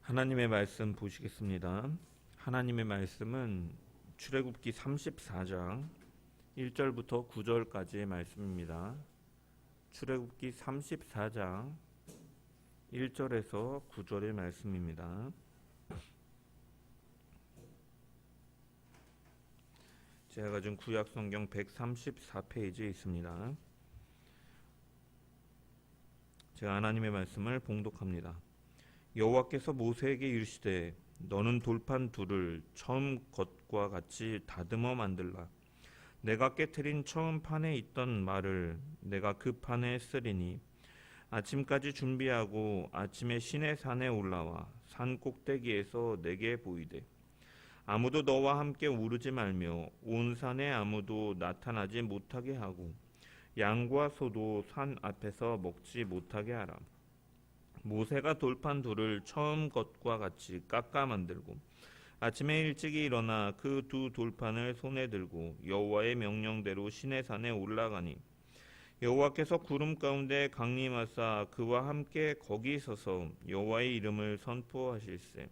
하나님의 말씀 보시겠습니다. 하나님의 말씀은 출애굽기 34장 1절부터 9절까지의 말씀입니다. 출애굽기 34장 1절에서 9절의 말씀입니다. 제가 가진 구약 성경 134페이지에 있습니다. 제가 하나님의 말씀을 봉독합니다. 여호와께서 모세에게 이르시되 너는 돌판 둘을 처음 것과 같이 다듬어 만들라. 내가 깨트린 처음 판에 있던 말을 내가 그 판에 쓰리니 아침까지 준비하고 아침에 시내산에 올라와 산 꼭대기에서 내게 보이되 아무도 너와 함께 오르지 말며 온 산에 아무도 나타나지 못하게 하고 양과 소도 산 앞에서 먹지 못하게 하라. 모세가 돌판 둘을 처음 것과 같이 깎아 만들고 아침에 일찍이 일어나 그 두 돌판을 손에 들고 여호와의 명령대로 시내산에 올라가니 여호와께서 구름 가운데 강림하사 그와 함께 거기 서서 여호와의 이름을 선포하실세.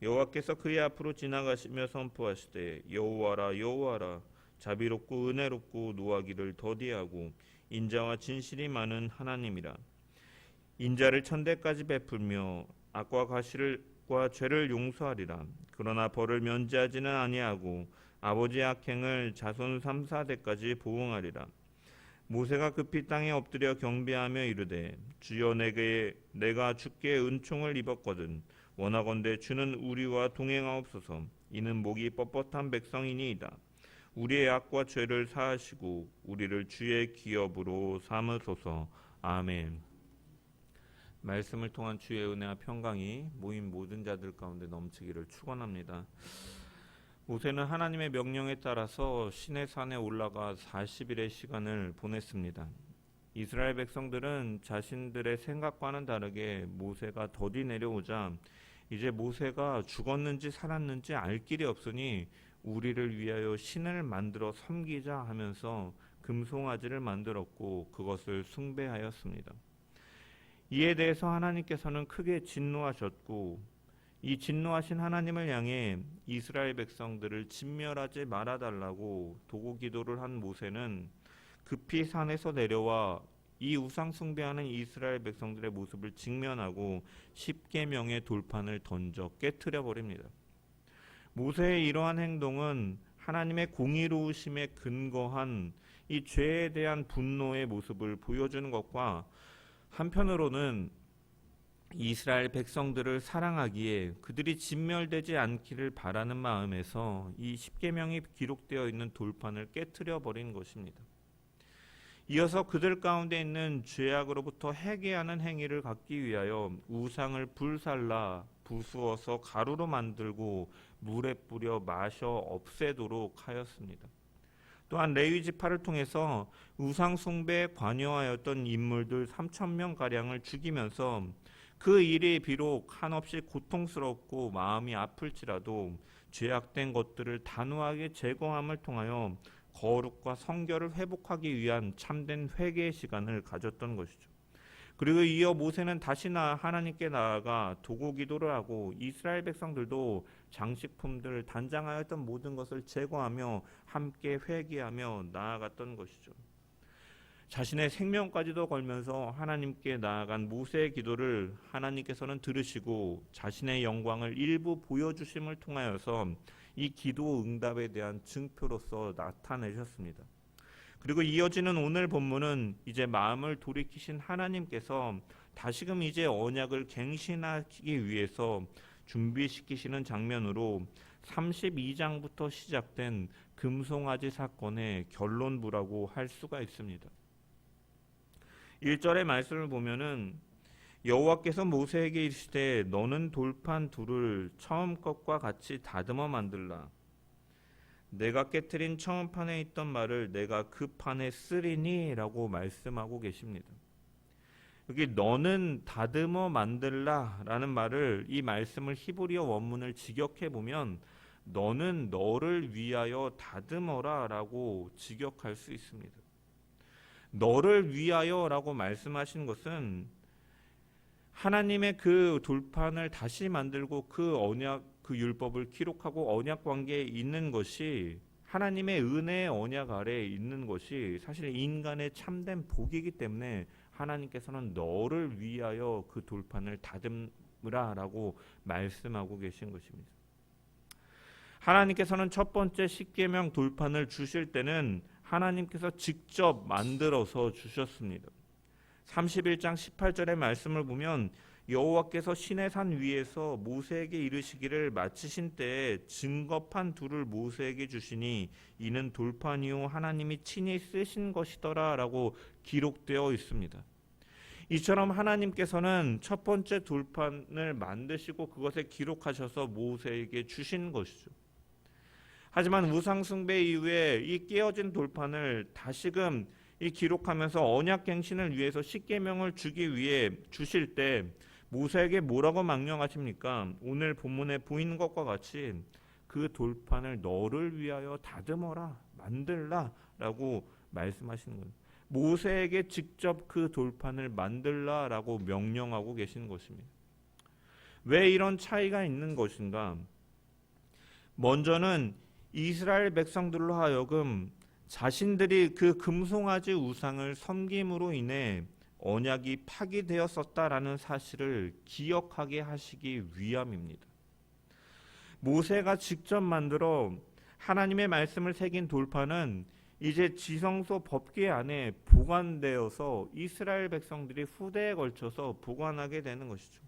여호와께서 그의 앞으로 지나가시며 선포하시되 여호와라 여호와라 자비롭고 은혜롭고 노하기를 더디하고 인자와 진실이 많은 하나님이라. 인자를 천대까지 베풀며 악과 과실과 죄를 용서하리라. 그러나 벌을 면제하지는 아니하고 아버지의 악행을 자손 3, 4대까지 보응하리라. 모세가 급히 땅에 엎드려 경배하며 이르되 주여 내가 주께 은총을 입었거든 원하건대 주는 우리와 동행하옵소서. 이는 목이 뻣뻣한 백성이니이다. 우리의 악과 죄를 사하시고 우리를 주의 기업으로 삼으소서. 아멘. 말씀을 통한 주의 은혜와 평강이 모인 모든 자들 가운데 넘치기를 축원합니다. 모세는 하나님의 명령에 따라서 시내산에 올라가 40일의 시간을 보냈습니다. 이스라엘 백성들은 자신들의 생각과는 다르게 모세가 더디 내려오자 이제 모세가 죽었는지 살았는지 알 길이 없으니 우리를 위하여 신을 만들어 섬기자 하면서 금송아지를 만들었고 그것을 숭배하였습니다. 이에 대해서 하나님께서는 크게 진노하셨고 이 진노하신 하나님을 향해 이스라엘 백성들을 진멸하지 말아달라고 도구 기도를 한 모세는 급히 산에서 내려와 이 우상 숭배하는 이스라엘 백성들의 모습을 직면하고 십계명의 돌판을 던져 깨트려 버립니다. 모세의 이러한 행동은 하나님의 공의로우심에 근거한 이 죄에 대한 분노의 모습을 보여주는 것과 한편으로는 이스라엘 백성들을 사랑하기에 그들이 진멸되지 않기를 바라는 마음에서 이 십계명이 기록되어 있는 돌판을 깨트려 버린 것입니다. 이어서 그들 가운데 있는 죄악으로부터 회개하는 행위를 갖기 위하여 우상을 불살라 부수어서 가루로 만들고 물에 뿌려 마셔 없애도록 하였습니다. 또한 레위 지파를 통해서 우상 숭배에 관여하였던 인물들 3,000명가량을 죽이면서 그 일이 비록 한없이 고통스럽고 마음이 아플지라도 죄악된 것들을 단호하게 제거함을 통하여 거룩과 성결을 회복하기 위한 참된 회개의 시간을 가졌던 것이죠. 그리고 이어 모세는 다시 하나님께 나아가 도구 기도를 하고 이스라엘 백성들도 장식품들을 단장하였던 모든 것을 제거하며 함께 회개하며 나아갔던 것이죠. 자신의 생명까지도 걸면서 하나님께 나아간 모세의 기도를 하나님께서는 들으시고 자신의 영광을 일부 보여주심을 통하여서 이 기도 응답에 대한 증표로서 나타내셨습니다. 그리고 이어지는 오늘 본문은 이제 마음을 돌이키신 하나님께서 다시금 이제 언약을 갱신하기 위해서 준비시키시는 장면으로 32장부터 시작된 금송아지 사건의 결론부라고 할 수가 있습니다. 1절의 말씀을 보면은 여호와께서 모세에게 이르시되 너는 돌판 둘을 처음 것과 같이 다듬어 만들라. 내가 깨트린 처음 판에 있던 말을 내가 그 판에 쓰리니 라고 말씀하고 계십니다. 여기 너는 다듬어 만들라 라는 말을 이 말씀을 히브리어 원문을 직역해 보면 너는 너를 위하여 다듬어라 라고 직역할 수 있습니다. 너를 위하여 라고 말씀하신 것은 하나님의 그 돌판을 다시 만들고 그 언약, 그 율법을 기록하고 언약 관계에 있는 것이, 하나님의 은혜의 언약 아래에 있는 것이 사실 인간의 참된 복이기 때문에 하나님께서는 너를 위하여 그 돌판을 다듬으라라고 말씀하고 계신 것입니다. 하나님께서는 첫 번째 십계명 돌판을 주실 때는 하나님께서 직접 만들어서 주셨습니다. 31장 18절의 말씀을 보면 여호와께서 시내산 위에서 모세에게 이르시기를 마치신 때에 증거판 둘을 모세에게 주시니 이는 돌판이요 하나님이 친히 쓰신 것이더라 라고 기록되어 있습니다. 이처럼 하나님께서는 첫 번째 돌판을 만드시고 그것에 기록하셔서 모세에게 주신 것이죠. 하지만 우상 숭배 이후에 이 깨어진 돌판을 다시금 이 기록하면서 언약 갱신을 위해서 십계명을 주기 위해 주실 때 모세에게 뭐라고 명령하십니까? 오늘 본문에 보이는 것과 같이 그 돌판을 너를 위하여 다듬어라, 만들라 라고 말씀하시는 거예요. 모세에게 직접 그 돌판을 만들라 라고 명령하고 계시는 것입니다. 왜 이런 차이가 있는 것인가? 먼저는 이스라엘 백성들로 하여금 자신들이 그 금송아지 우상을 섬김으로 인해 언약이 파기되었었다라는 사실을 기억하게 하시기 위함입니다. 모세가 직접 만들어 하나님의 말씀을 새긴 돌판은 이제 지성소 법궤 안에 보관되어서 이스라엘 백성들이 후대에 걸쳐서 보관하게 되는 것이죠.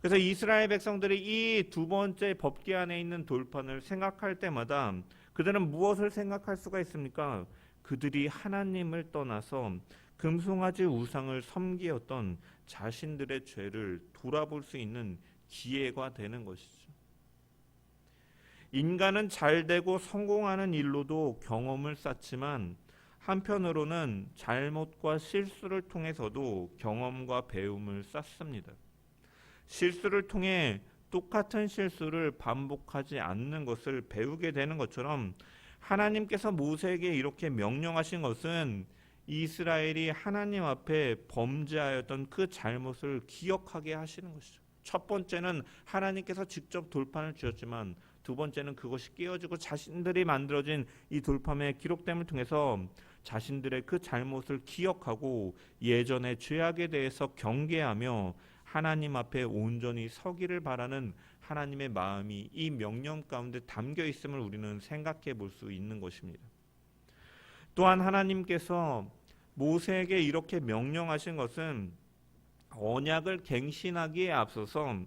그래서 이스라엘 백성들이 이 두 번째 법궤 안에 있는 돌판을 생각할 때마다 그들은 무엇을 생각할 수가 있습니까? 그들이 하나님을 떠나서 금송아지 우상을 섬기었던 자신들의 죄를 돌아볼 수 있는 기회가 되는 것이죠. 인간은 잘되고 성공하는 일로도 경험을 쌓지만 한편으로는 잘못과 실수를 통해서도 경험과 배움을 쌓습니다. 실수를 통해 똑같은 실수를 반복하지 않는 것을 배우게 되는 것처럼 하나님께서 모세에게 이렇게 명령하신 것은 이스라엘이 하나님 앞에 범죄하였던 그 잘못을 기억하게 하시는 것이죠. 첫 번째는 하나님께서 직접 돌판을 주셨지만 두 번째는 그것이 깨어지고 자신들이 만들어진 이 돌판의 기록됨을 통해서 자신들의 그 잘못을 기억하고 예전의 죄악에 대해서 경계하며 하나님 앞에 온전히 서기를 바라는 하나님의 마음이 이 명령 가운데 담겨 있음을 우리는 생각해 볼 수 있는 것입니다. 또한 하나님께서 모세에게 이렇게 명령하신 것은 언약을 갱신하기에 앞서서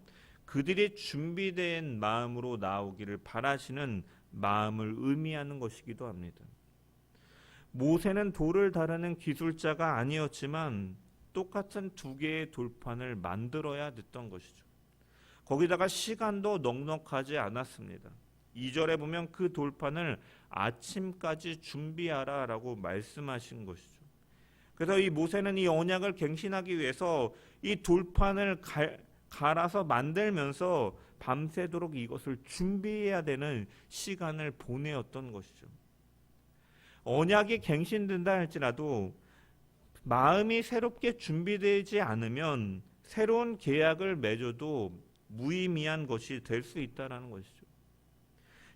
그들이 준비된 마음으로 나오기를 바라시는 마음을 의미하는 것이기도 합니다. 모세는 돌을 다루는 기술자가 아니었지만 똑같은 두 개의 돌판을 만들어야 됐던 것이죠. 거기다가 시간도 넉넉하지 않았습니다. 2절에 보면 그 돌판을 아침까지 준비하라 라고 말씀하신 것이죠. 그래서 이 모세는 이 언약을 갱신하기 위해서 이 돌판을 갈아서 만들면서 밤새도록 이것을 준비해야 되는 시간을 보내었던 것이죠. 언약이 갱신된다 할지라도 마음이 새롭게 준비되지 않으면 새로운 계약을 맺어도 무의미한 것이 될 수 있다는 것이죠.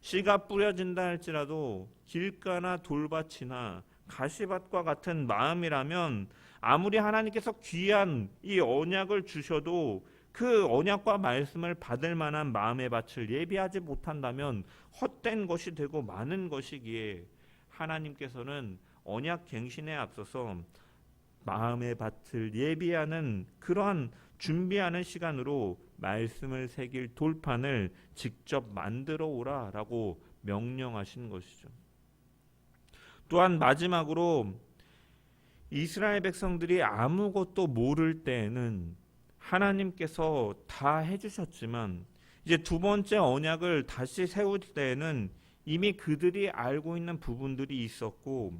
씨가 뿌려진다 할지라도 길가나 돌밭이나 가시밭과 같은 마음이라면 아무리 하나님께서 귀한 이 언약을 주셔도 그 언약과 말씀을 받을 만한 마음의 밭을 예비하지 못한다면 헛된 것이 되고 많은 것이기에 하나님께서는 언약 갱신에 앞서서 마음의 밭을 예비하는 그러한 준비하는 시간으로 말씀을 새길 돌판을 직접 만들어 오라라고 명령하신 것이죠. 또한 마지막으로 이스라엘 백성들이 아무것도 모를 때에는 하나님께서 다 해주셨지만 이제 두 번째 언약을 다시 세울 때에는 이미 그들이 알고 있는 부분들이 있었고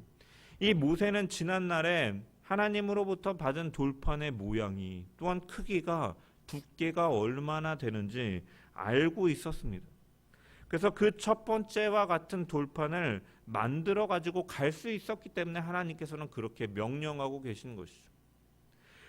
이 모세는 지난날에 하나님으로부터 받은 돌판의 모양이 또한 크기가 두께가 얼마나 되는지 알고 있었습니다. 그래서 그 첫 번째와 같은 돌판을 만들어 가지고 갈 수 있었기 때문에 하나님께서는 그렇게 명령하고 계신 것이죠.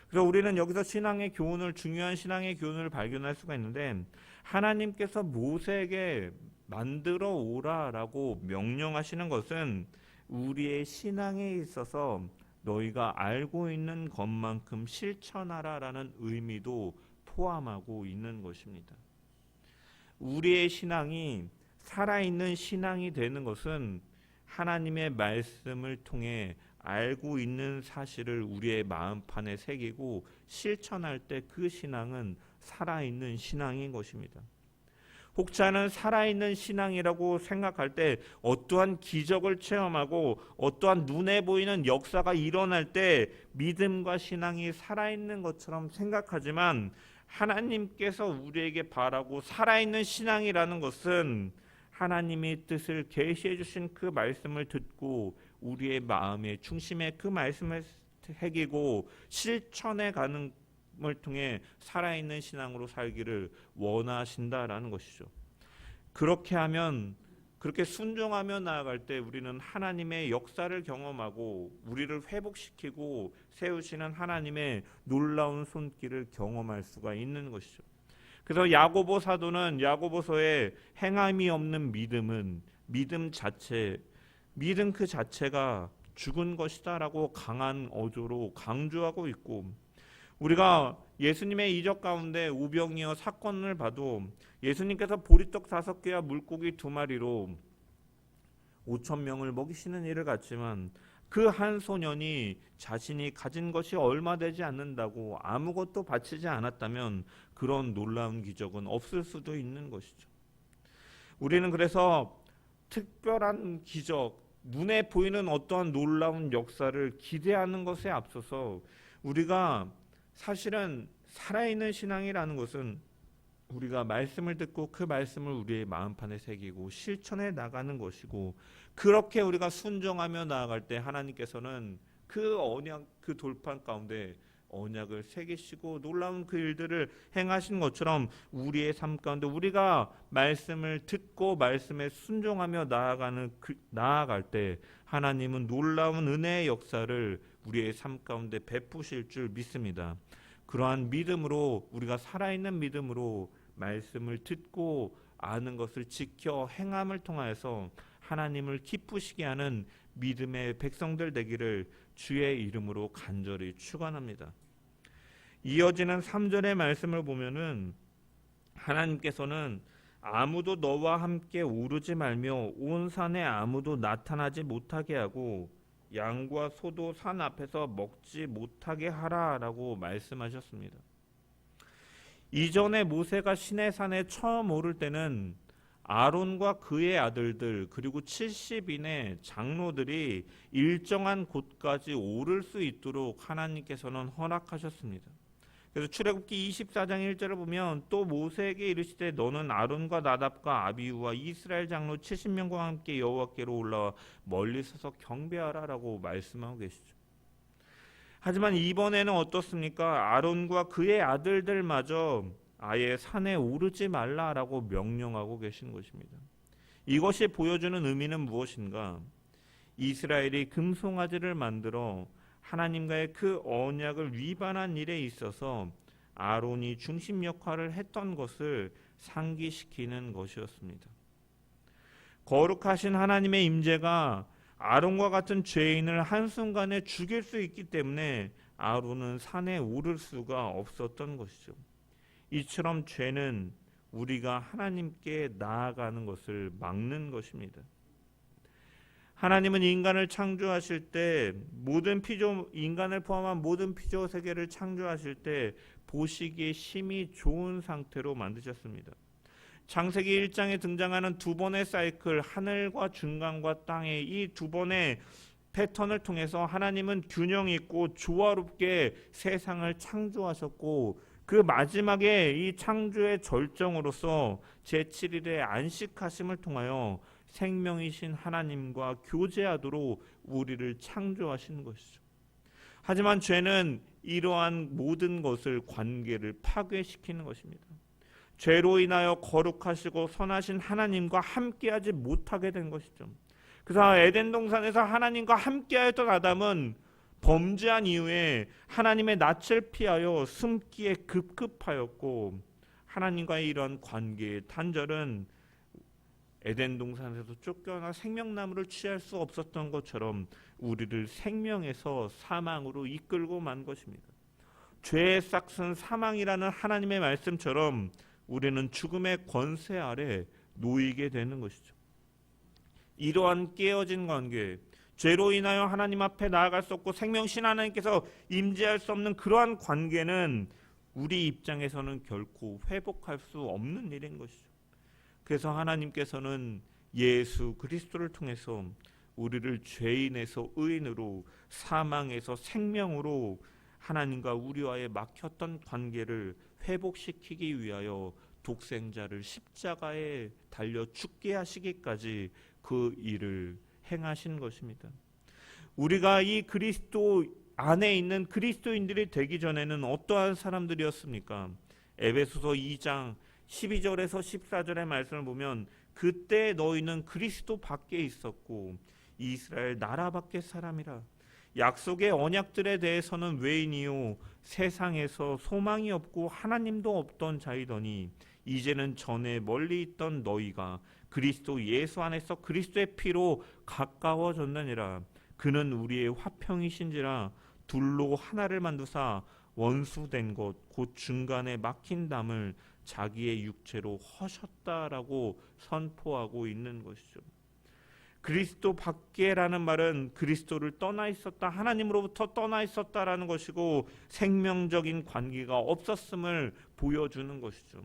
그래서 우리는 여기서 중요한 신앙의 교훈을 발견할 수가 있는데, 하나님께서 모세에게 만들어 오라라고 명령하시는 것은 우리의 신앙에 있어서 너희가 알고 있는 것만큼 실천하라라는 의미도 포함하고 있는 것입니다. 우리의 신앙이 살아있는 신앙이 되는 것은 하나님의 말씀을 통해 알고 있는 사실을 우리의 마음판에 새기고 실천할 때 그 신앙은 살아있는 신앙인 것입니다. 혹자는 살아있는 신앙이라고 생각할 때 어떠한 기적을 체험하고 어떠한 눈에 보이는 역사가 일어날 때 믿음과 신앙이 살아있는 것처럼 생각하지만, 하나님께서 우리에게 바라고 살아있는 신앙이라는 것은 하나님의 뜻을 계시해 주신 그 말씀을 듣고 우리의 마음의 중심에 그 말씀을 새기고 실천해 가는 을 통해 살아있는 신앙으로 살기를 원하신다라는 것이죠. 그렇게 하면, 그렇게 순종하며 나아갈 때 우리는 하나님의 역사를 경험하고 우리를 회복시키고 세우시는 하나님의 놀라운 손길을 경험할 수가 있는 것이죠. 그래서 야고보 사도는 야고보서에 행함이 없는 믿음은 믿음 그 자체가 죽은 것이다라고 강한 어조로 강조하고 있고, 우리가 예수님의 이적 가운데 우병이어 사건을 봐도 예수님께서 보리떡 5개와 물고기 2마리로 5,000명을 먹이시는 일을 갖지만, 그 한 소년이 자신이 가진 것이 얼마 되지 않는다고 아무것도 바치지 않았다면 그런 놀라운 기적은 없을 수도 있는 것이죠. 우리는 그래서 특별한 기적, 눈에 보이는 어떠한 놀라운 역사를 기대하는 것에 앞서서 우리가 사실은 살아있는 신앙이라는 것은 우리가 말씀을 듣고 그 말씀을 우리의 마음판에 새기고 실천해 나가는 것이고, 그렇게 우리가 순종하며 나아갈 때 하나님께서는 그 언약, 그 돌판 가운데 언약을 새기시고 놀라운 그 일들을 행하신 것처럼 우리의 삶 가운데 우리가 말씀을 듣고 말씀에 순종하며 나아갈 때 하나님은 놀라운 은혜의 역사를 우리의 삶 가운데 베푸실 줄 믿습니다. 그러한 믿음으로, 우리가 살아있는 믿음으로 말씀을 듣고 아는 것을 지켜 행함을 통하여서 하나님을 기쁘시게 하는 믿음의 백성들 되기를 주의 이름으로 간절히 축원합니다. 이어지는 3절의 말씀을 보면은 하나님께서는 아무도 너와 함께 오르지 말며 온 산에 아무도 나타나지 못하게 하고 양과 소도 산 앞에서 먹지 못하게 하라라고 말씀하셨습니다. 이전에 모세가 시내산에 처음 오를 때는 아론과 그의 아들들 그리고 70인의 장로들이 일정한 곳까지 오를 수 있도록 하나님께서는 허락하셨습니다. 그래서 출애굽기 24장 1절을 보면 또 모세에게 이르시되 너는 아론과 나답과 아비후와 이스라엘 장로 70명과 함께 여호와께로 올라와 멀리 서서 경배하라라고 말씀하고 계시죠. 하지만 이번에는 어떻습니까? 아론과 그의 아들들마저 아예 산에 오르지 말라라고 명령하고 계신 것입니다. 이것이 보여주는 의미는 무엇인가? 이스라엘이 금송아지를 만들어 하나님과의 그 언약을 위반한 일에 있어서 아론이 중심 역할을 했던 것을 상기시키는 것이었습니다. 거룩하신 하나님의 임재가 아론과 같은 죄인을 한순간에 죽일 수 있기 때문에 아론은 산에 오를 수가 없었던 것이죠. 이처럼 죄는 우리가 하나님께 나아가는 것을 막는 것입니다. 하나님은 인간을 창조하실 때 인간을 포함한 모든 피조 세계를 창조하실 때 보시기에 심히 좋은 상태로 만드셨습니다. 창세기 1장에 등장하는 두 번의 사이클, 하늘과 중간과 땅의 이 두 번의 패턴을 통해서 하나님은 균형 있고 조화롭게 세상을 창조하셨고, 그 마지막에 이 창조의 절정으로서 제7일에 안식하심을 통하여 생명이신 하나님과 교제하도록 우리를 창조하신 것이죠. 하지만 죄는 이러한 모든 것을, 관계를 파괴시키는 것입니다. 죄로 인하여 거룩하시고 선하신 하나님과 함께하지 못하게 된 것이죠. 그래서 에덴 동산에서 하나님과 함께하였던 아담은 범죄한 이후에 하나님의 낯을 피하여 숨기에 급급하였고, 하나님과의 이런 관계의 단절은 에덴 동산에서 쫓겨나 생명나무를 취할 수 없었던 것처럼 우리를 생명에서 사망으로 이끌고 만 것입니다. 죄의 싹슨 사망이라는 하나님의 말씀처럼 우리는 죽음의 권세 아래 놓이게 되는 것이죠. 이러한 깨어진 관계, 죄로 인하여 하나님 앞에 나아갈 수 없고 생명신 하나님께서 임재할 수 없는 그러한 관계는 우리 입장에서는 결코 회복할 수 없는 일인 것이죠. 그래서 하나님께서는 예수 그리스도를 통해서 우리를 죄인에서 의인으로, 사망에서 생명으로 하나님과 우리와의 막혔던 관계를 회복시키기 위하여 독생자를 십자가에 달려 죽게 하시기까지 그 일을 행하신 것입니다. 우리가 이 그리스도 안에 있는 그리스도인들이 되기 전에는 어떠한 사람들이었습니까? 에베소서 2장 12절에서 14절의 말씀을 보면 그때 너희는 그리스도 밖에 있었고 이스라엘 나라 밖의 사람이라. 약속의 언약들에 대해서는 외인이요 세상에서 소망이 없고 하나님도 없던 자이더니 이제는 전에 멀리 있던 너희가 그리스도 예수 안에서 그리스도의 피로 가까워졌느니라. 그는 우리의 화평이신지라. 둘로 하나를 만드사 원수된 것 곧 중간에 막힌 담을 자기의 육체로 허셨다라고 선포하고 있는 것이죠. 그리스도 밖에라는 말은 그리스도를 떠나 있었다, 하나님으로부터 떠나 있었다라는 것이고 생명적인 관계가 없었음을 보여주는 것이죠.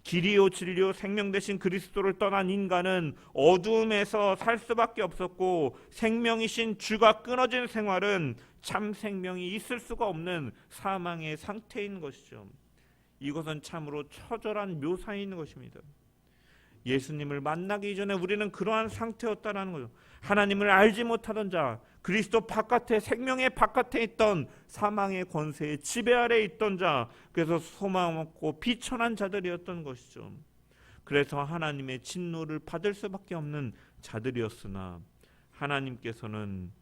길이요 진리요 생명 되신 그리스도를 떠난 인간은 어두움에서 살 수밖에 없었고 생명이신 주가 끊어진 생활은 참 생명이 있을 수가 없는 사망의 상태인 것이죠. 이것은 참으로 처절한 묘사인 것입니다. 예수님을 만나기 이전에 우리는 그러한 상태였다라는 거죠. 하나님을 알지 못하던 자, 그리스도 바깥에, 생명의 바깥에 있던 사망의 권세의 지배 아래 있던 자, 그래서 소망 없고 비천한 자들이었던 것이죠. 그래서 하나님의 진노를 받을 수밖에 없는 자들이었으나 하나님께서는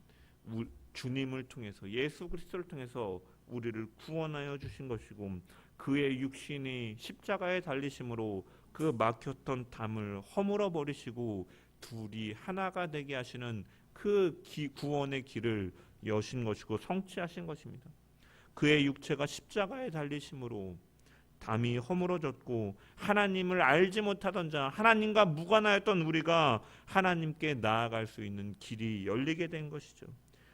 주님을 통해서, 예수 그리스도를 통해서 우리를 구원하여 주신 것이고 그의 육신이 십자가에 달리심으로 그 막혔던 담을 허물어 버리시고 둘이 하나가 되게 하시는 그 구원의 길을 여신 것이고 성취하신 것입니다. 그의 육체가 십자가에 달리심으로 담이 허물어졌고 하나님을 알지 못하던 자, 하나님과 무관하였던 우리가 하나님께 나아갈 수 있는 길이 열리게 된 것이죠.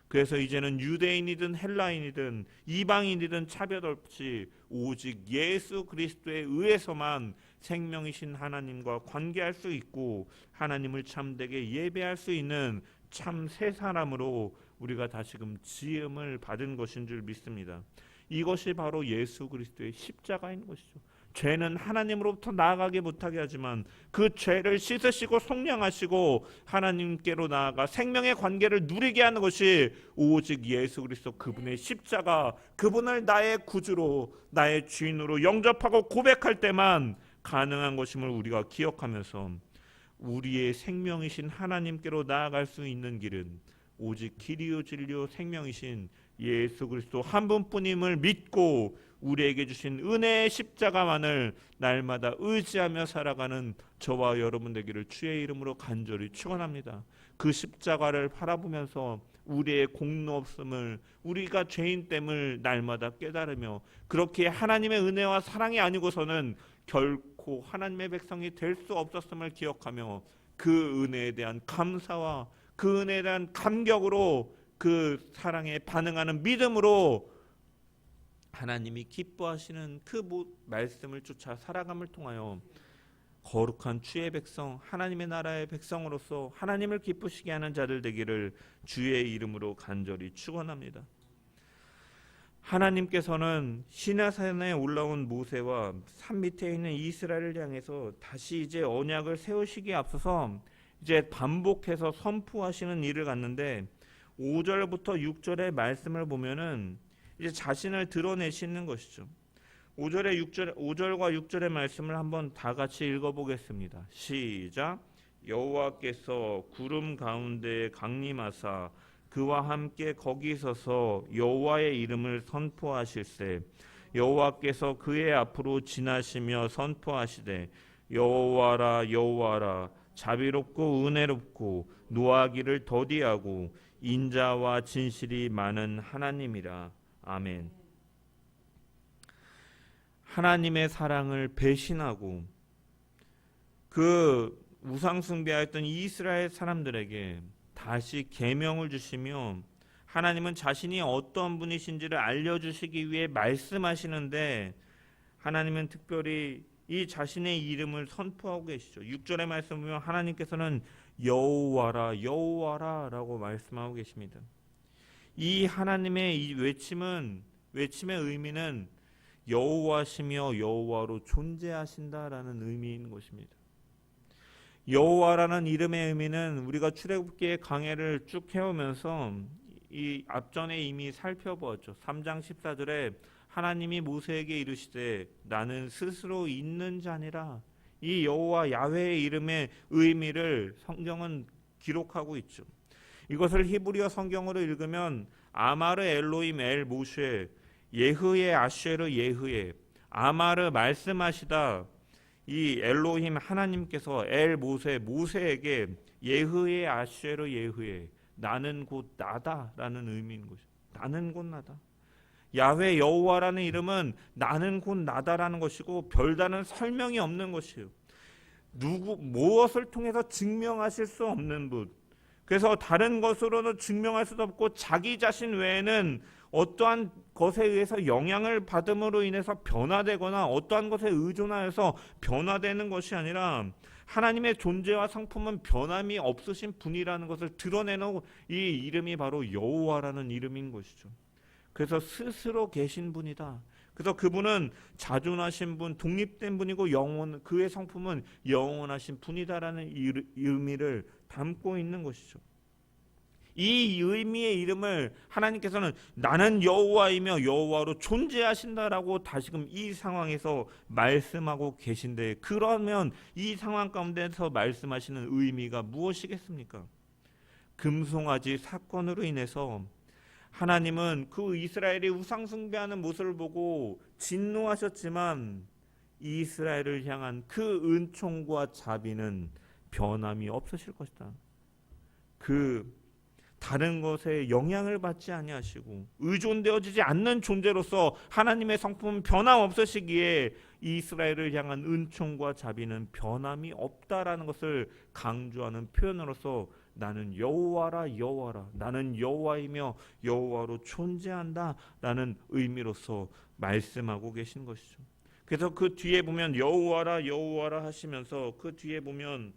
그래서 이제는 유대인이든 헬라인이든 이방인이든 차별 없이 오직 예수 그리스도에 의해서만 생명이신 하나님과 관계할 수 있고 하나님을 참되게 예배할 수 있는 참 새 사람으로 우리가 다시금 지음을 받은 것인 줄 믿습니다. 이것이 바로 예수 그리스도의 십자가인 것이죠. 죄는 하나님으로부터 나아가게 못하게 하지만 그 죄를 씻으시고 속량하시고 하나님께로 나아가 생명의 관계를 누리게 하는 것이 오직 예수 그리스도 그분의 십자가, 그분을 나의 구주로, 나의 주인으로 영접하고 고백할 때만 가능한 것임을 우리가 기억하면서 우리의 생명이신 하나님께로 나아갈 수 있는 길은 오직 길이요 진리요 생명이신 예수 그리스도 한 분뿐임을 믿고 우리에게 주신 은혜의 십자가만을 날마다 의지하며 살아가는 저와 여러분 되기를 주의 이름으로 간절히 축원합니다. 그 십자가를 바라보면서 우리의 공로 없음을, 우리가 죄인 됨을 날마다 깨달으며 그렇게 하나님의 은혜와 사랑이 아니고서는 결코 하나님의 백성이 될 수 없었음을 기억하며 그 은혜에 대한 감사와 그 은혜에 대한 감격으로 그 사랑에 반응하는 믿음으로 하나님이 기뻐하시는 그 말씀을 쫓아 살아감을 통하여 거룩한 주의 백성, 하나님의 나라의 백성으로서 하나님을 기쁘시게 하는 자들 되기를 주의 이름으로 간절히 축원합니다. 하나님께서는 시내산에 올라온 모세와 산 밑에 있는 이스라엘을 향해서 다시 이제 언약을 세우시기에 앞서서 이제 반복해서 선포하시는 일을 갖는데 5절부터 6절의 말씀을 보면은 이제 자신을 드러내시는 것이죠. 5절과 6절의 말씀을 한번 다 같이 시작. 여호와께서 구름 가운데 강림하사 그와 함께 거기 서서 여호와의 이름을 선포하실세. 여호와께서 그의 앞으로 지나시며 선포하시되 여호와라 여호와라 자비롭고 은혜롭고 노하기를 더디하고 인자와 진실이 많은 하나님이라. 아멘. 하나님의 사랑을 배신하고 그 우상 숭배하였던 이스라엘 사람들에게 다시 계명을 주시며 하나님은 자신이 어떤 분이신지를 알려주시기 위해 말씀하시는데 하나님은 특별히 이 자신의 이름을 선포하고 계시죠. 6절의 말씀 보면 하나님께서는 여호와라 여호와라 라고 말씀하고 계십니다. 이 하나님의 이 외침의 의미는 여호와시며 여호와로 존재하신다라는 의미인 것입니다. 여호와라는 이름의 의미는 우리가 출애굽기의 강해를 쭉 해오면서 이 앞전에 이미 살펴보았죠. 3장 14절에 하나님이 모세에게 이르시되 나는 스스로 있는 자니라. 이 여호와 야훼의 이름의 의미를 성경은 기록하고 있죠. 이것을 히브리어 성경으로 읽으면 아마르 엘로임 엘 모쉐 예흐예 아쉐르 예흐예 아마르 말씀하시다. 이 엘로힘 하나님께서 엘 모세에게 예흐예 아쉐르 예흐예 나는 곧 나다라는 의미인 것이죠. 나는 곧 나다. 야훼 여호와라는 이름은 나는 곧 나다라는 것이고 별다른 설명이 없는 것이에요. 무엇을 통해서 증명하실 수 없는 분. 그래서 다른 것으로는 증명할 수도 없고 자기 자신 외에는 어떠한 것에 의해서 영향을 받음으로 인해서 변화되거나 어떠한 것에 의존하여서 변화되는 것이 아니라 하나님의 존재와 성품은 변함이 없으신 분이라는 것을 드러내는 이 이름이 바로 여호와라는 이름인 것이죠. 그래서 스스로 계신 분이다. 그래서 그분은 자존하신 분, 독립된 분이고 그의 성품은 영원하신 분이다라는 의미를 담고 있는 것이죠. 이 의미의 이름을 하나님께서는 나는 여호와이며 여호와로 존재하신다라고 다시금 이 상황에서 말씀하고 계신데 그러면 이 상황 가운데서 말씀하시는 의미가 무엇이겠습니까? 금송아지 사건으로 인해서 하나님은 그 이스라엘이 우상 숭배하는 모습을 보고 진노하셨지만 이스라엘을 향한 그 은총과 자비는 변함이 없으실 것이다. 그 다른 것에 영향을 받지 아니하시고 의존되어지지 않는 존재로서 하나님의 성품은 변함없으시기에 이스라엘을 향한 은총과 자비는 변함이 없다라는 것을 강조하는 표현으로서 나는 여호와라 여호와라 나는 여호와이며 여호와로 존재한다라는 의미로서 말씀하고 계신 것이죠. 그래서 그 뒤에 보면 여호와라 여호와라 하시면서 그 뒤에 보면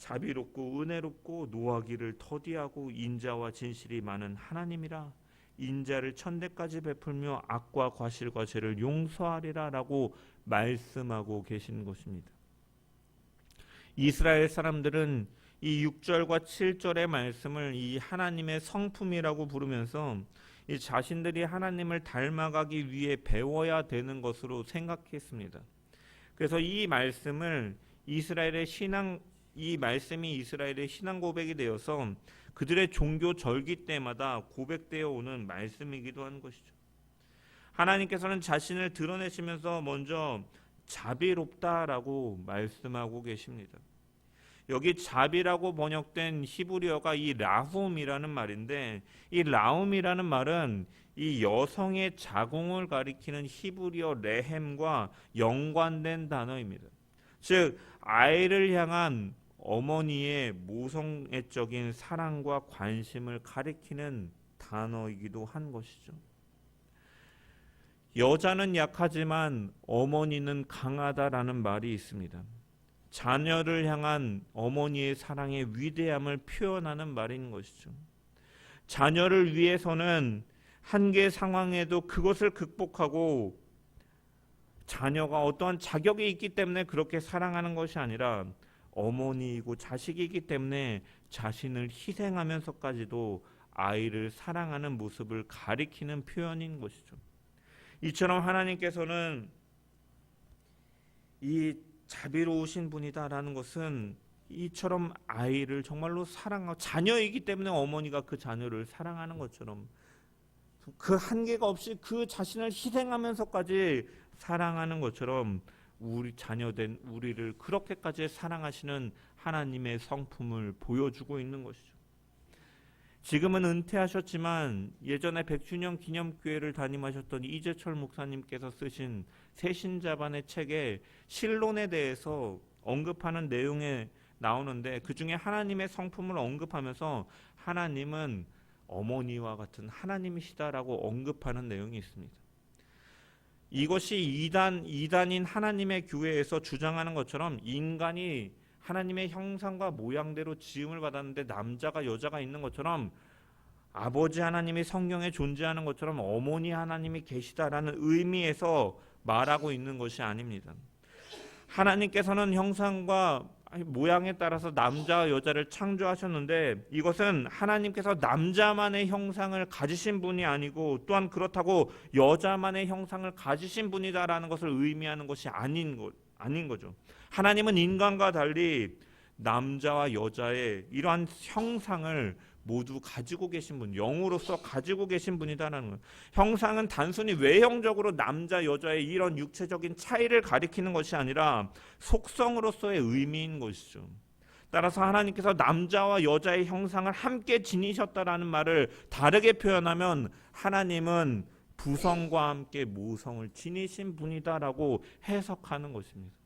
자비롭고 은혜롭고 노하기를 더디하고 인자와 진실이 많은 하나님이라 인자를 천대까지 베풀며 악과 과실과 죄를 용서하리라 라고 말씀하고 계신 것입니다. 이스라엘 사람들은 이 6절과 7절의 말씀을 이 하나님의 성품이라고 부르면서 이 자신들이 하나님을 닮아가기 위해 배워야 되는 것으로 생각했습니다. 그래서 이 말씀이 이스라엘의 신앙 고백이 되어서 그들의 종교 절기 때마다 고백되어 오는 말씀이기도 한 것이죠. 하나님께서는 자신을 드러내시면서 먼저 자비롭다라고 말씀하고 계십니다. 여기 자비라고 번역된 히브리어가 이 라훔이라는 말인데 이 라훔이라는 말은 이 여성의 자궁을 가리키는 히브리어 레헴과 연관된 단어입니다. 즉 아이를 향한 어머니의 모성애적인 사랑과 관심을 가리키는 단어이기도 한 것이죠. 여자는 약하지만 어머니는 강하다라는 말이 있습니다. 자녀를 향한 어머니의 사랑의 위대함을 표현하는 말인 것이죠. 자녀를 위해서는 한계 상황에도 그것을 극복하고 자녀가 어떠한 자격이 있기 때문에 그렇게 사랑하는 것이 아니라 어머니이고 자식이기 때문에 자신을 희생하면서까지도 아이를 사랑하는 모습을 가리키는 표현인 것이죠. 이처럼 하나님께서는 이 자비로우신 분이다라는 것은 이처럼 아이를 정말로 사랑하고, 자녀이기 때문에 어머니가 그 자녀를 사랑하는 것처럼 그 한계가 없이 그 자신을 희생하면서까지 사랑하는 것처럼 우리 자녀된 우리를 그렇게까지 사랑하시는 하나님의 성품을 보여주고 있는 것이죠. 지금은 은퇴하셨지만 예전에 100주년 기념교회를 담임하셨던 이재철 목사님께서 쓰신 새신자반의 책에 신론에 대해서 언급하는 내용에 나오는데, 그 중에 하나님의 성품을 언급하면서 하나님은 어머니와 같은 하나님이시다라고 언급하는 내용이 있습니다. 이것이 이단인 하나님의 교회에서 주장하는 것처럼 인간이 하나님의 형상과 모양대로 지음을 받았는데 남자가 여자가 있는 것처럼, 아버지 하나님이 성경에 존재하는 것처럼 어머니 하나님이 계시다라는 의미에서 말하고 있는 것이 아닙니다. 하나님께서는 형상과 모양에 따라서 남자와 여자를 창조하셨는데, 이것은 하나님께서 남자만의 형상을 가지신 분이 아니고 또한 그렇다고 여자만의 형상을 가지신 분이다라는 것을 의미하는 것이 아닌 거죠. 하나님은 인간과 달리 남자와 여자의 이러한 형상을 모두 가지고 계신 분, 영으로서 가지고 계신 분이다라는 거예요. 형상은 단순히 외형적으로 남자 여자의 이런 육체적인 차이를 가리키는 것이 아니라 속성으로서의 의미인 것이죠. 따라서 하나님께서 남자와 여자의 형상을 함께 지니셨다라는 말을 다르게 표현하면, 하나님은 부성과 함께 모성을 지니신 분이다라고 해석하는 것입니다.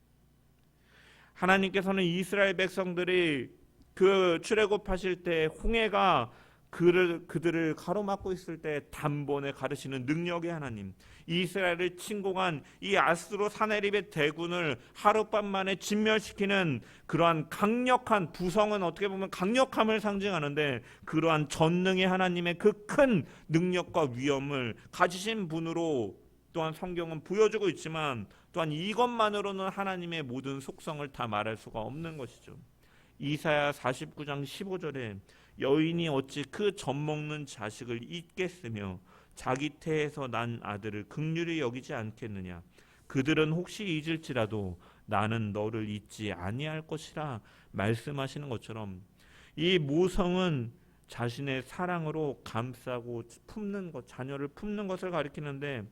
하나님께서는 이스라엘 백성들이 그 출애굽하실 때 홍해가 그들을 가로막고 있을 때 단번에 가르시는 능력의 하나님, 이스라엘을 침공한 이 아수르 사네립의 대군을 하룻밤 만에 진멸시키는 그러한 강력한, 부성은 어떻게 보면 강력함을 상징하는데, 그러한 전능의 하나님의 그 큰 능력과 위엄을 가지신 분으로 또한 성경은 보여주고 있지만, 또한 이것만으로는 하나님의 모든 속성을 다 말할 수가 없는 것이죠. 이사야 49장 15절에 여인이 어찌 그 젖먹는 자식을 잊겠으며 자기 태에서 난 아들을 긍휼히 여기지 않겠느냐. 그들은 혹시 잊을지라도 나는 너를 잊지 아니할 것이라 말씀하시는 것처럼, 이 모성은 자신의 사랑으로 감싸고 품는 것, 자녀를 품는 것을 가리키는데,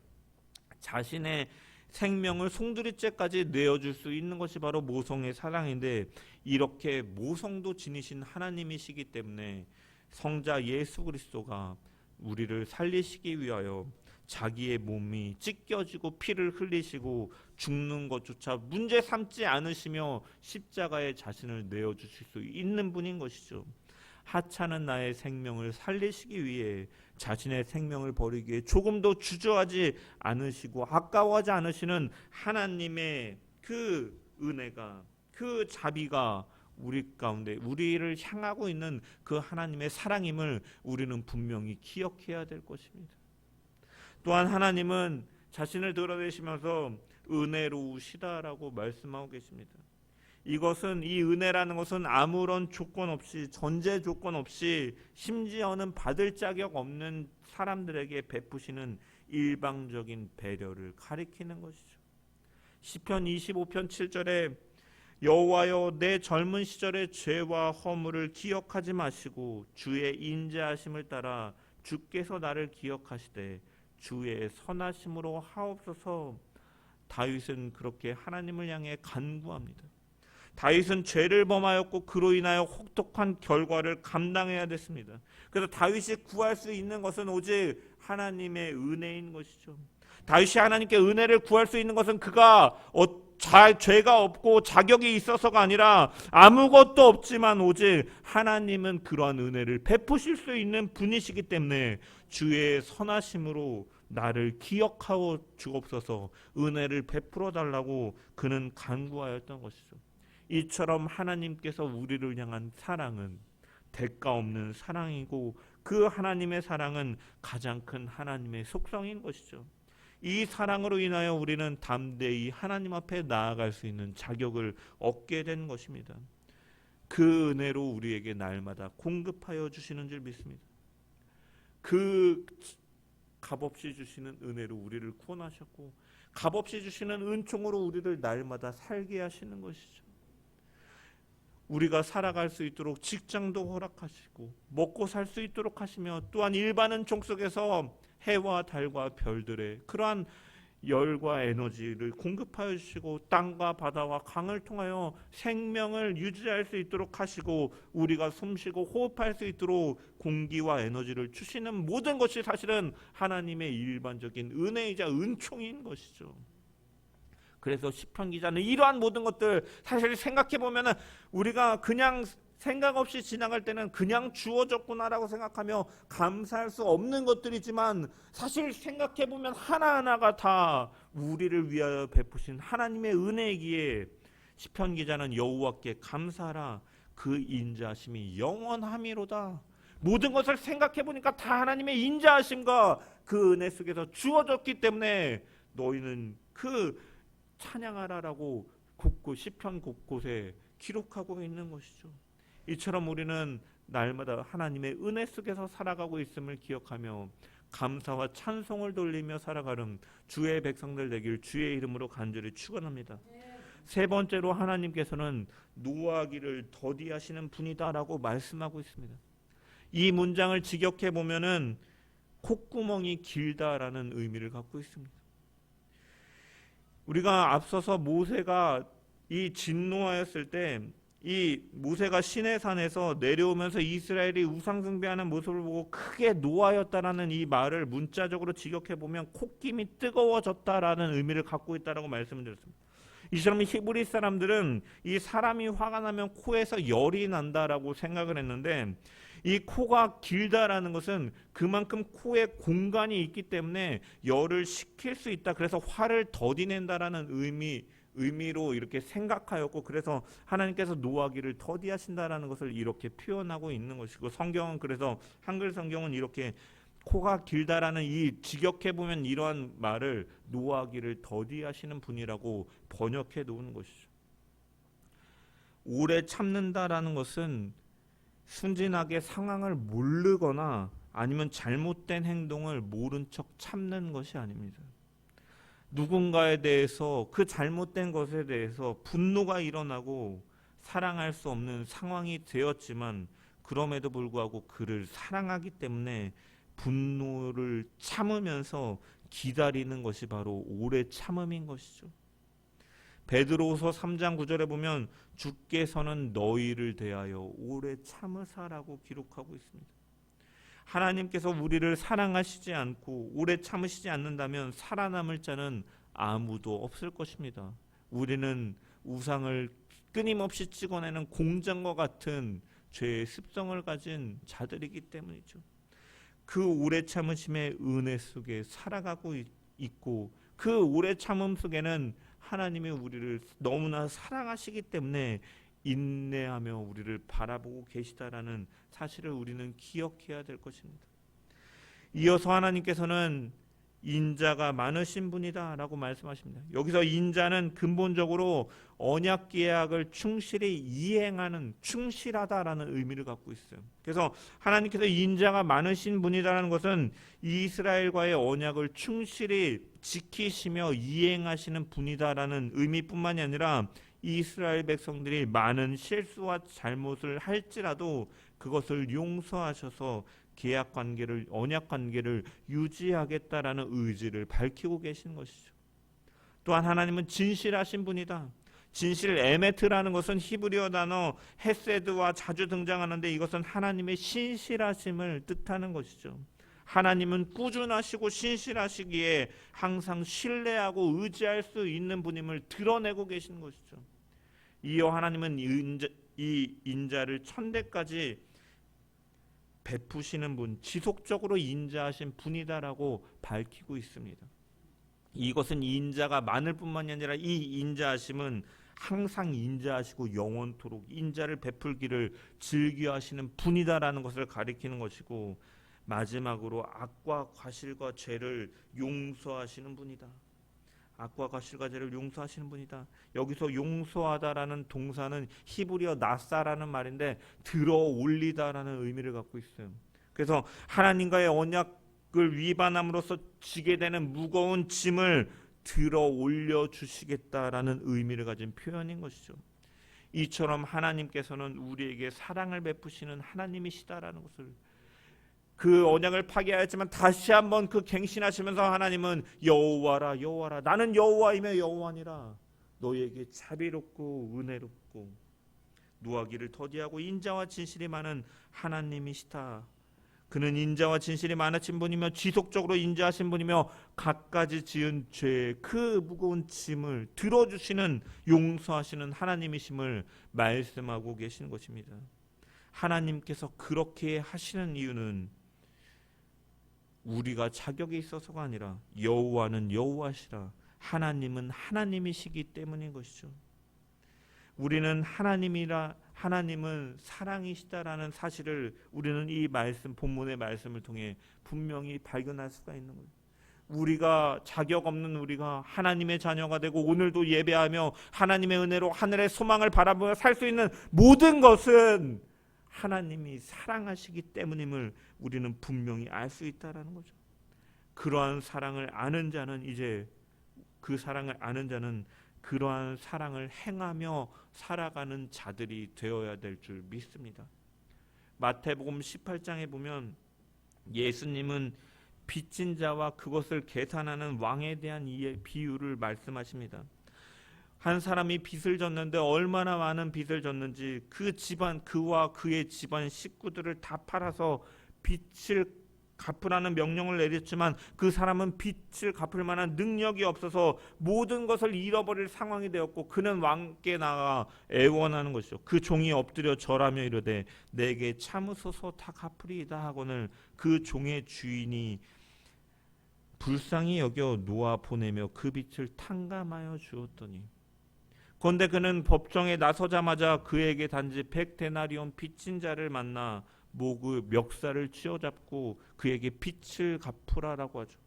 자신의 생명을 송두리째까지 내어줄 수 있는 것이 바로 모성의 사랑인데, 이렇게 모성도 지니신 하나님이시기 때문에 성자 예수 그리스도가 우리를 살리시기 위하여 자기의 몸이 찢겨지고 피를 흘리시고 죽는 것조차 문제 삼지 않으시며 십자가에 자신을 내어주실 수 있는 분인 것이죠. 하찮은 나의 생명을 살리시기 위해 자신의 생명을 버리기에 조금도 주저하지 않으시고 아까워하지 않으시는 하나님의 그 은혜가, 그 자비가 우리 가운데, 우리를 향하고 있는 그 하나님의 사랑임을 우리는 분명히 기억해야 될 것입니다. 또한 하나님은 자신을 드러내시면서 은혜로우시다라고 말씀하고 계십니다. 이것은, 이 은혜라는 것은 아무런 조건 없이, 전제 조건 없이, 심지어는 받을 자격 없는 사람들에게 베푸시는 일방적인 배려를 가리키는 것이죠. 시편 25편 7절에 여호와여 내 젊은 시절의 죄와 허물을 기억하지 마시고 주의 인자하심을 따라 주께서 나를 기억하시되 주의 선하심으로 하옵소서. 다윗은 그렇게 하나님을 향해 간구합니다. 다윗은 죄를 범하였고 그로 인하여 혹독한 결과를 감당해야 됐습니다. 그래서 다윗이 구할 수 있는 것은 오직 하나님의 은혜인 것이죠. 다윗이 하나님께 은혜를 구할 수 있는 것은 그가 죄가 없고 자격이 있어서가 아니라 아무것도 없지만 오직 하나님은 그러한 은혜를 베푸실 수 있는 분이시기 때문에 주의 선하심으로 나를 기억하고 주옵소서, 은혜를 베풀어 달라고 그는 간구하였던 것이죠. 이처럼 하나님께서 우리를 향한 사랑은 대가 없는 사랑이고, 그 하나님의 사랑은 가장 큰 하나님의 속성인 것이죠. 이 사랑으로 인하여 우리는 담대히 하나님 앞에 나아갈 수 있는 자격을 얻게 된 것입니다. 그 은혜로 우리에게 날마다 공급하여 주시는 줄 믿습니다. 그 값없이 주시는 은혜로 우리를 구원하셨고, 값없이 주시는 은총으로 우리를 날마다 살게 하시는 것이죠. 우리가 살아갈 수 있도록 직장도 허락하시고 먹고 살 수 있도록 하시며, 또한 일반은 종 속에서 해와 달과 별들의 그러한 열과 에너지를 공급하여 주시고, 땅과 바다와 강을 통하여 생명을 유지할 수 있도록 하시고, 우리가 숨쉬고 호흡할 수 있도록 공기와 에너지를 주시는 모든 것이 사실은 하나님의 일반적인 은혜이자 은총인 것이죠. 그래서 시편 기자는 이러한 모든 것들 사실 생각해 보면은 우리가 그냥 생각 없이 지나갈 때는 그냥 주어졌구나라고 생각하며 감사할 수 없는 것들이지만, 사실 생각해 보면 하나하나가 다 우리를 위하여 베푸신 하나님의 은혜이기에 시편 기자는 여호와께 감사하라, 그 인자하심이 영원함이로다. 모든 것을 생각해 보니까 다 하나님의 인자하심과 그 은혜 속에서 주어졌기 때문에 너희는 그 찬양하라라고 시편 곳곳에 기록하고 있는 것이죠. 이처럼 우리는 날마다 하나님의 은혜 속에서 살아가고 있음을 기억하며 감사와 찬송을 돌리며 살아가는 주의 백성들 되길 주의 이름으로 간절히 축원합니다. 세 번째로 하나님께서는 노하기를 더디하시는 분이다라고 말씀하고 있습니다. 이 문장을 직역해 보면은 콧구멍이 길다라는 의미를 갖고 있습니다. 우리가 앞서서 모세가 이 진노하였을 때 이 모세가 시내산에서 내려오면서 이스라엘이 우상 숭배하는 모습을 보고 크게 노하였다라는 이 말을 문자적으로 직역해 보면 콧김이 뜨거워졌다라는 의미를 갖고 있다라고 말씀을 드렸습니다. 이처럼 히브리 사람들은 이 사람이 화가 나면 코에서 열이 난다라고 생각을 했는데, 이 코가 길다라는 것은 그만큼 코에 공간이 있기 때문에 열을 식힐 수 있다. 그래서 화를 더디낸다라는 의미로 이렇게 생각하였고, 그래서 하나님께서 노하기를 더디하신다라는 것을 이렇게 표현하고 있는 것이고, 성경은 그래서 한글 성경은 이렇게 코가 길다라는 이 직역해 보면 이러한 말을 노하기를 더디하시는 분이라고 번역해 놓은 것이죠. 오래 참는다라는 것은 순진하게 상황을 모르거나 아니면 잘못된 행동을 모른 척 참는 것이 아닙니다. 누군가에 대해서 그 잘못된 것에 대해서 분노가 일어나고 사랑할 수 없는 상황이 되었지만, 그럼에도 불구하고 그를 사랑하기 때문에 분노를 참으면서 기다리는 것이 바로 오래 참음인 것이죠. 베드로후서 3장 9절에 보면 주께서는 너희를 대하여 오래 참으사라고 기록하고 있습니다. 하나님께서 우리를 사랑하시지 않고 오래 참으시지 않는다면 살아남을 자는 아무도 없을 것입니다. 우리는 우상을 끊임없이 찍어내는 공장과 같은 죄의 습성을 가진 자들이기 때문이죠. 그 오래 참으심의 은혜 속에 살아가고 있고, 그 오래 참음 속에는 하나님이 우리를 너무나 사랑하시기 때문에 인내하며 우리를 바라보고 계시다라는 사실을 우리는 기억해야 될 것입니다. 이어서 하나님께서는 인자가 많으신 분이다 라고 말씀하십니다. 여기서 인자는 근본적으로 언약 계약을 충실히 이행하는, 충실하다라는 의미를 갖고 있어요. 그래서 하나님께서 인자가 많으신 분이다라는 것은 이스라엘과의 언약을 충실히 지키시며 이행하시는 분이다라는 의미뿐만이 아니라, 이스라엘 백성들이 많은 실수와 잘못을 할지라도 그것을 용서하셔서 계약 관계를, 언약 관계를 유지하겠다라는 의지를 밝히고 계신 것이죠. 또한 하나님은 진실하신 분이다. 진실, 에메트라는 것은 히브리어 단어 헤세드와 자주 등장하는데, 이것은 하나님의 신실하심을 뜻하는 것이죠. 하나님은 꾸준하시고 신실하시기에 항상 신뢰하고 의지할 수 있는 분임을 드러내고 계신 것이죠. 이어 하나님은 이 인자를 천대까지 베푸시는 분, 지속적으로 인자하신 분이다라고 밝히고 있습니다. 이것은 인자가 많을 뿐만이 아니라 이 인자하심은 항상 인자하시고 영원토록 인자를 베풀기를 즐겨하시는 분이다라는 것을 가리키는 것이고, 마지막으로 악과 과실과 죄를 용서하시는 분이다. 악과 과실과 죄를 용서하시는 분이다. 여기서 용서하다라는 동사는 히브리어 나사라는 말인데 들어 올리다라는 의미를 갖고 있어요. 그래서 하나님과의 언약을 위반함으로써 지게 되는 무거운 짐을 들어 올려 주시겠다라는 의미를 가진 표현인 것이죠. 이처럼 하나님께서는 우리에게 사랑을 베푸시는 하나님이시다라는 것을, 그 언약을 파괴하였지만 다시 한번 그 갱신하시면서 하나님은 여호와라 여호와라 나는 여호와이며 여호와니라, 너희에게 자비롭고 은혜롭고 노하기를 더디하고 인자와 진실이 많은 하나님이시다. 그는 인자와 진실이 많으신 분이며 지속적으로 인자하신 분이며 갖가지 지은 죄의 그 무거운 짐을 들어주시는 용서하시는 하나님이심을 말씀하고 계시는 것입니다. 하나님께서 그렇게 하시는 이유는 우리가 자격이 있어서가 아니라 여호와는 여호와시라, 하나님은 하나님이시기 때문인 것이죠. 우리는 하나님은 사랑이시다라는 사실을 우리는 이 말씀, 본문의 말씀을 통해 분명히 발견할 수가 있는 거예요. 우리가 자격 없는 우리가 하나님의 자녀가 되고 오늘도 예배하며 하나님의 은혜로 하늘의 소망을 바라보며 살 수 있는 모든 것은 하나님이 사랑하시기 때문임을 우리는 분명히 알 수 있다라는 거죠. 그러한 사랑을 아는 자는 이제 그러한 사랑을 행하며 살아가는 자들이 되어야 될 줄 믿습니다. 마태복음 18장에 보면 예수님은 빚진 자와 그것을 계산하는 왕에 대한 비유를 말씀하십니다. 한 사람이 빚을 졌는데 얼마나 많은 빚을 졌는지 그와 그의 집안 식구들을 다 팔아서 빚을 갚으라는 명령을 내렸지만 그 사람은 빚을 갚을 만한 능력이 없어서 모든 것을 잃어버릴 상황이 되었고 그는 왕께 나가 애원하는 것이죠. 그 종이 엎드려 절하며 이르되 내게 참으소서 다 갚으리이다 하거늘 그 종의 주인이 불쌍히 여겨 놓아 보내며 그 빚을 탕감하여 주었더니 그런데 그는 법정에 나서자마자 그에게 단지 100데나리온 빚진 자를 만나 목의 멱살을 쥐어잡고 그에게 빚을 갚으라라고 하죠.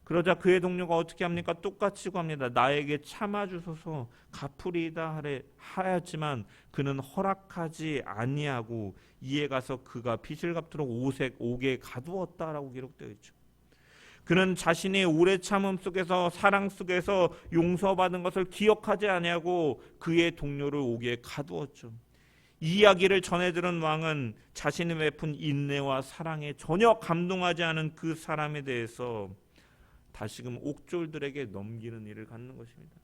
그러자 그의 동료가 어떻게 합니까? 똑같이 구합니다. 나에게 참아주소서 갚으리이다 하였지만 그는 허락하지 아니하고 이에 가서 그가 빚을 갚도록 옥에 가두었다라고 기록되어 있죠. 그는 자신이 오래 참음 속에서 사랑 속에서 용서받은 것을 기억하지 아니하고 그의 동료를 옥에 가두었죠. 이 이야기를 전해 들은 왕은 자신이 베푼 인내와 사랑에 전혀 감동하지 않은 그 사람에 대해서 다시금 옥졸들에게 넘기는 일을 갖는 것입니다.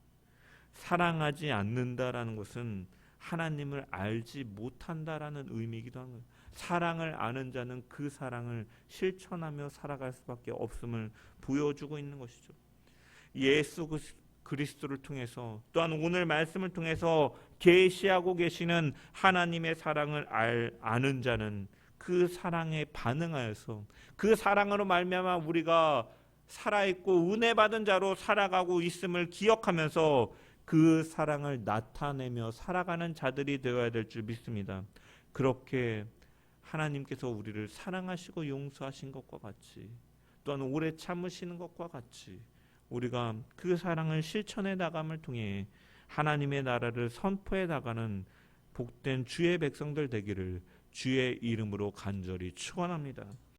사랑하지 않는다라는 것은 하나님을 알지 못한다라는 의미이기도 한 거예요. 사랑을 아는 자는 그 사랑을 실천하며 살아갈 수밖에 없음을 보여주고 있는 것이죠. 예수 그리스도를 통해서 또한 오늘 말씀을 통해서 계시하고 계시는 하나님의 사랑을 아는 자는 그 사랑에 반응하여서 그 사랑으로 말미암아 우리가 살아있고 은혜 받은 자로 살아가고 있음을 기억하면서 그 사랑을 나타내며 살아가는 자들이 되어야 될 줄 믿습니다. 그렇게 하나님께서 우리를 사랑하시고 용서하신 것과 같이 또한 오래 참으시는 것과 같이 우리가 그 사랑을 실천해 나감을 통해 하나님의 나라를 선포해 나가는 복된 주의 백성들 되기를 주의 이름으로 간절히 축원합니다.